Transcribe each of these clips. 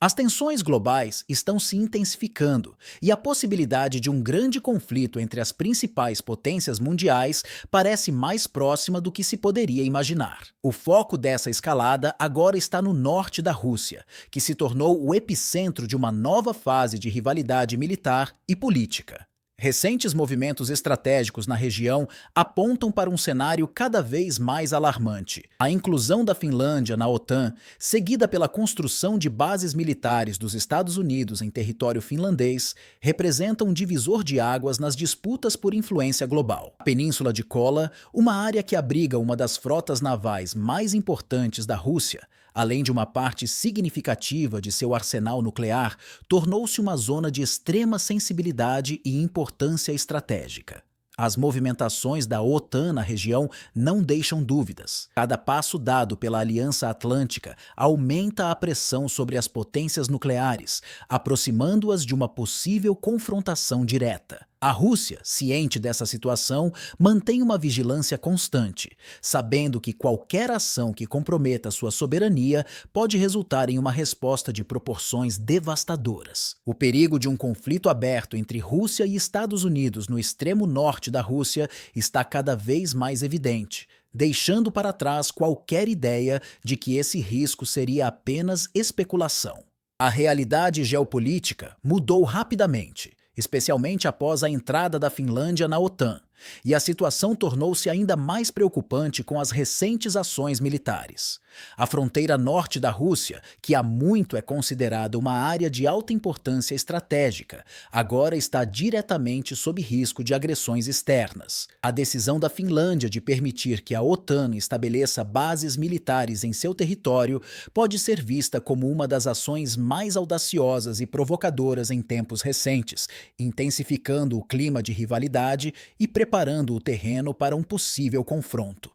As tensões globais estão se intensificando e a possibilidade de um grande conflito entre as principais potências mundiais parece mais próxima do que se poderia imaginar. O foco dessa escalada agora está no norte da Rússia, que se tornou o epicentro de uma nova fase de rivalidade militar e política. Recentes movimentos estratégicos na região apontam para um cenário cada vez mais alarmante. A inclusão da Finlândia na OTAN, seguida pela construção de bases militares dos Estados Unidos em território finlandês, representa um divisor de águas nas disputas por influência global. A Península de Kola, uma área que abriga uma das frotas navais mais importantes da Rússia, além de uma parte significativa de seu arsenal nuclear, tornou-se uma zona de extrema sensibilidade e importância estratégica. As movimentações da OTAN na região não deixam dúvidas. Cada passo dado pela Aliança Atlântica aumenta a pressão sobre as potências nucleares, aproximando-as de uma possível confrontação direta. A Rússia, ciente dessa situação, mantém uma vigilância constante, sabendo que qualquer ação que comprometa sua soberania pode resultar em uma resposta de proporções devastadoras. O perigo de um conflito aberto entre Rússia e Estados Unidos no extremo norte da Rússia está cada vez mais evidente, deixando para trás qualquer ideia de que esse risco seria apenas especulação. A realidade geopolítica mudou rapidamente, especialmente após a entrada da Finlândia na OTAN, e a situação tornou-se ainda mais preocupante com as recentes ações militares. A fronteira norte da Rússia, que há muito é considerada uma área de alta importância estratégica, agora está diretamente sob risco de agressões externas. A decisão da Finlândia de permitir que a OTAN estabeleça bases militares em seu território pode ser vista como uma das ações mais audaciosas e provocadoras em tempos recentes, intensificando o clima de rivalidade e preparando o terreno para um possível confronto.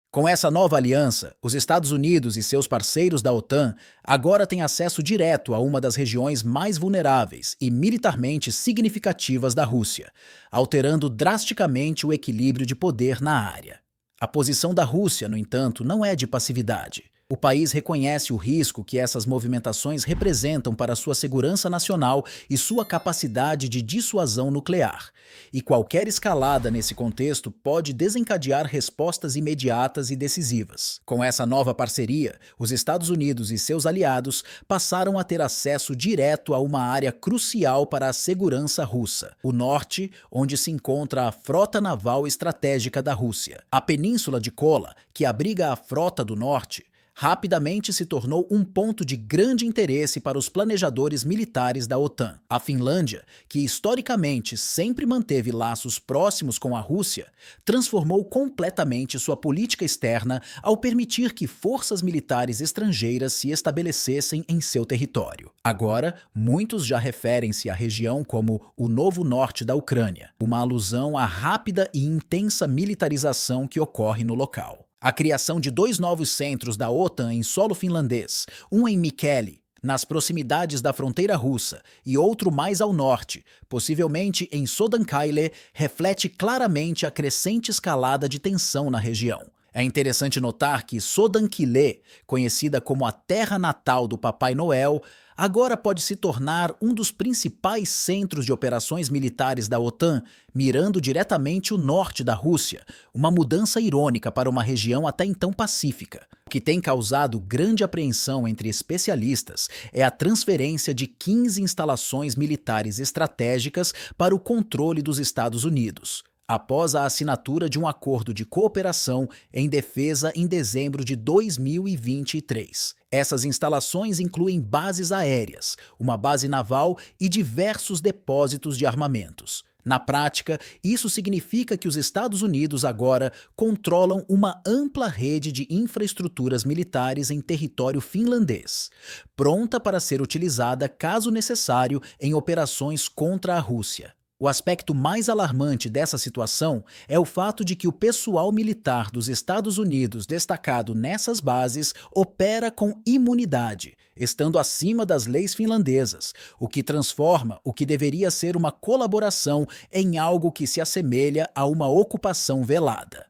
Com essa nova aliança, os Estados Unidos e seus parceiros da OTAN agora têm acesso direto a uma das regiões mais vulneráveis e militarmente significativas da Rússia, alterando drasticamente o equilíbrio de poder na área. A posição da Rússia, no entanto, não é de passividade. O país reconhece o risco que essas movimentações representam para sua segurança nacional e sua capacidade de dissuasão nuclear. E qualquer escalada nesse contexto pode desencadear respostas imediatas e decisivas. Com essa nova parceria, os Estados Unidos e seus aliados passaram a ter acesso direto a uma área crucial para a segurança russa: o norte, onde se encontra a frota naval estratégica da Rússia. A Península de Kola, que abriga a frota do norte, rapidamente se tornou um ponto de grande interesse para os planejadores militares da OTAN. A Finlândia, que historicamente sempre manteve laços próximos com a Rússia, transformou completamente sua política externa ao permitir que forças militares estrangeiras se estabelecessem em seu território. Agora, muitos já referem-se à região como o Novo Norte da Ucrânia, uma alusão à rápida e intensa militarização que ocorre no local. A criação de 2 novos centros da OTAN em solo finlandês, um em Mikkeli, nas proximidades da fronteira russa, e outro mais ao norte, possivelmente em Sodankyle, reflete claramente a crescente escalada de tensão na região. É interessante notar que Sodankylä, conhecida como a terra natal do Papai Noel, agora pode se tornar um dos principais centros de operações militares da OTAN, mirando diretamente o norte da Rússia, uma mudança irônica para uma região até então pacífica. O que tem causado grande apreensão entre especialistas é a transferência de 15 instalações militares estratégicas para o controle dos Estados Unidos, após a assinatura de um acordo de cooperação em defesa em dezembro de 2023. Essas instalações incluem bases aéreas, uma base naval e diversos depósitos de armamentos. Na prática, isso significa que os Estados Unidos agora controlam uma ampla rede de infraestruturas militares em território finlandês, pronta para ser utilizada caso necessário em operações contra a Rússia. O aspecto mais alarmante dessa situação é o fato de que o pessoal militar dos Estados Unidos destacado nessas bases opera com imunidade, estando acima das leis finlandesas, o que transforma o que deveria ser uma colaboração em algo que se assemelha a uma ocupação velada.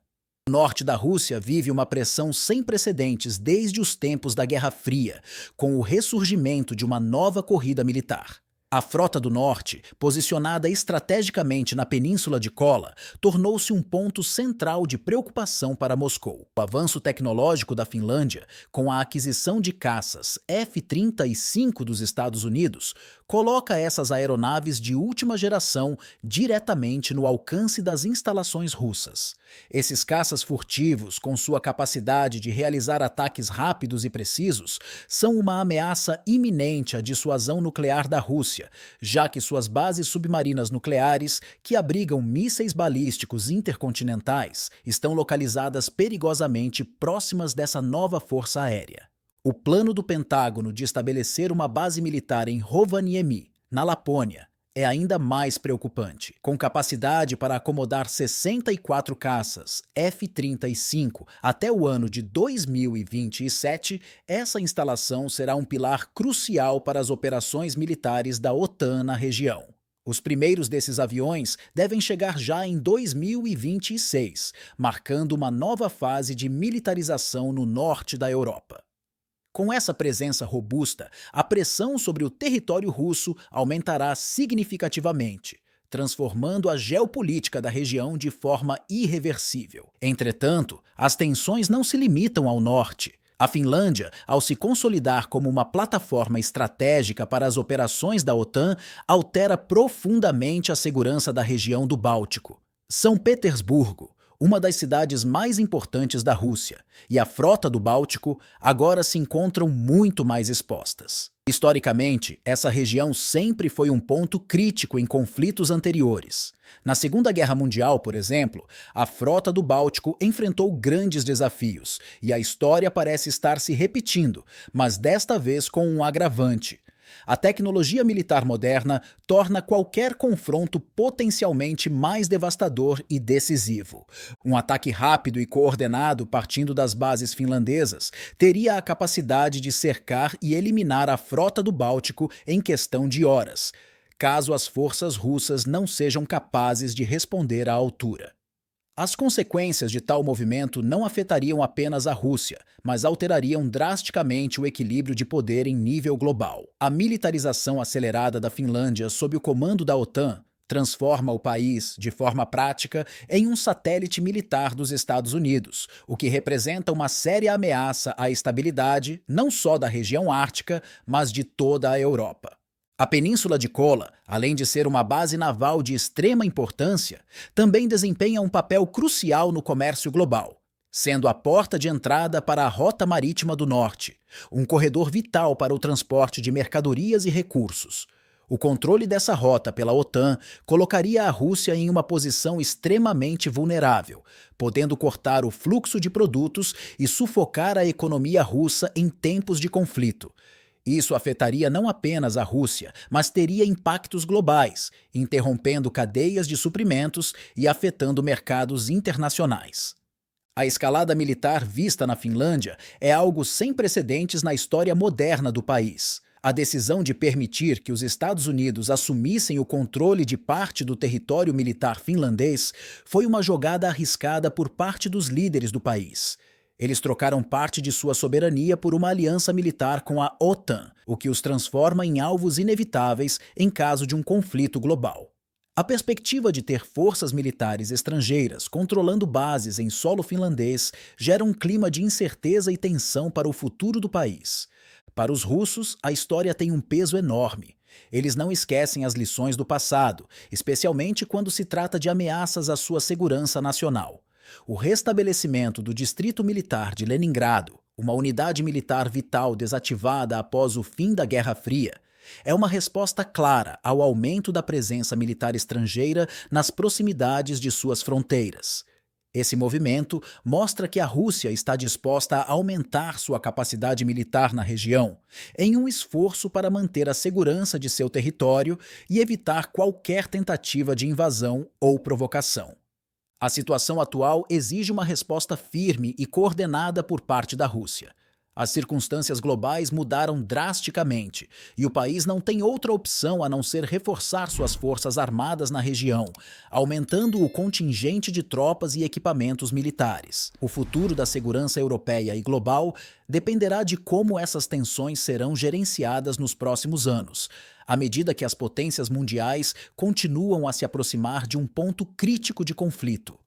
O norte da Rússia vive uma pressão sem precedentes desde os tempos da Guerra Fria, com o ressurgimento de uma nova corrida militar. A Frota do Norte, posicionada estrategicamente na Península de Kola, tornou-se um ponto central de preocupação para Moscou. O avanço tecnológico da Finlândia, com a aquisição de caças F-35 dos Estados Unidos, coloca essas aeronaves de última geração diretamente no alcance das instalações russas. Esses caças furtivos, com sua capacidade de realizar ataques rápidos e precisos, são uma ameaça iminente à dissuasão nuclear da Rússia, já que suas bases submarinas nucleares, que abrigam mísseis balísticos intercontinentais, estão localizadas perigosamente próximas dessa nova força aérea. O plano do Pentágono de estabelecer uma base militar em Rovaniemi, na Lapônia, é ainda mais preocupante. Com capacidade para acomodar 64 caças F-35 até o ano de 2027, essa instalação será um pilar crucial para as operações militares da OTAN na região. Os primeiros desses aviões devem chegar já em 2026, marcando uma nova fase de militarização no norte da Europa. Com essa presença robusta, a pressão sobre o território russo aumentará significativamente, transformando a geopolítica da região de forma irreversível. Entretanto, as tensões não se limitam ao norte. A Finlândia, ao se consolidar como uma plataforma estratégica para as operações da OTAN, altera profundamente a segurança da região do Báltico. São Petersburgo, uma das cidades mais importantes da Rússia, e a Frota do Báltico agora se encontram muito mais expostas. Historicamente, essa região sempre foi um ponto crítico em conflitos anteriores. Na Segunda Guerra Mundial, por exemplo, a Frota do Báltico enfrentou grandes desafios, e a história parece estar se repetindo, mas desta vez com um agravante. A tecnologia militar moderna torna qualquer confronto potencialmente mais devastador e decisivo. Um ataque rápido e coordenado partindo das bases finlandesas teria a capacidade de cercar e eliminar a Frota do Báltico em questão de horas, caso as forças russas não sejam capazes de responder à altura. As consequências de tal movimento não afetariam apenas a Rússia, mas alterariam drasticamente o equilíbrio de poder em nível global. A militarização acelerada da Finlândia sob o comando da OTAN transforma o país, de forma prática, em um satélite militar dos Estados Unidos, o que representa uma séria ameaça à estabilidade não só da região ártica, mas de toda a Europa. A Península de Kola, além de ser uma base naval de extrema importância, também desempenha um papel crucial no comércio global, sendo a porta de entrada para a Rota Marítima do Norte, um corredor vital para o transporte de mercadorias e recursos. O controle dessa rota pela OTAN colocaria a Rússia em uma posição extremamente vulnerável, podendo cortar o fluxo de produtos e sufocar a economia russa em tempos de conflito. Isso afetaria não apenas a Rússia, mas teria impactos globais, interrompendo cadeias de suprimentos e afetando mercados internacionais. A escalada militar vista na Finlândia é algo sem precedentes na história moderna do país. A decisão de permitir que os Estados Unidos assumissem o controle de parte do território militar finlandês foi uma jogada arriscada por parte dos líderes do país. Eles trocaram parte de sua soberania por uma aliança militar com a OTAN, o que os transforma em alvos inevitáveis em caso de um conflito global. A perspectiva de ter forças militares estrangeiras controlando bases em solo finlandês gera um clima de incerteza e tensão para o futuro do país. Para os russos, a história tem um peso enorme. Eles não esquecem as lições do passado, especialmente quando se trata de ameaças à sua segurança nacional. O restabelecimento do Distrito Militar de Leningrado, uma unidade militar vital desativada após o fim da Guerra Fria, é uma resposta clara ao aumento da presença militar estrangeira nas proximidades de suas fronteiras. Esse movimento mostra que a Rússia está disposta a aumentar sua capacidade militar na região, em um esforço para manter a segurança de seu território e evitar qualquer tentativa de invasão ou provocação. A situação atual exige uma resposta firme e coordenada por parte da Rússia. As circunstâncias globais mudaram drasticamente, e o país não tem outra opção a não ser reforçar suas forças armadas na região, aumentando o contingente de tropas e equipamentos militares. O futuro da segurança europeia e global dependerá de como essas tensões serão gerenciadas nos próximos anos, à medida que as potências mundiais continuam a se aproximar de um ponto crítico de conflito.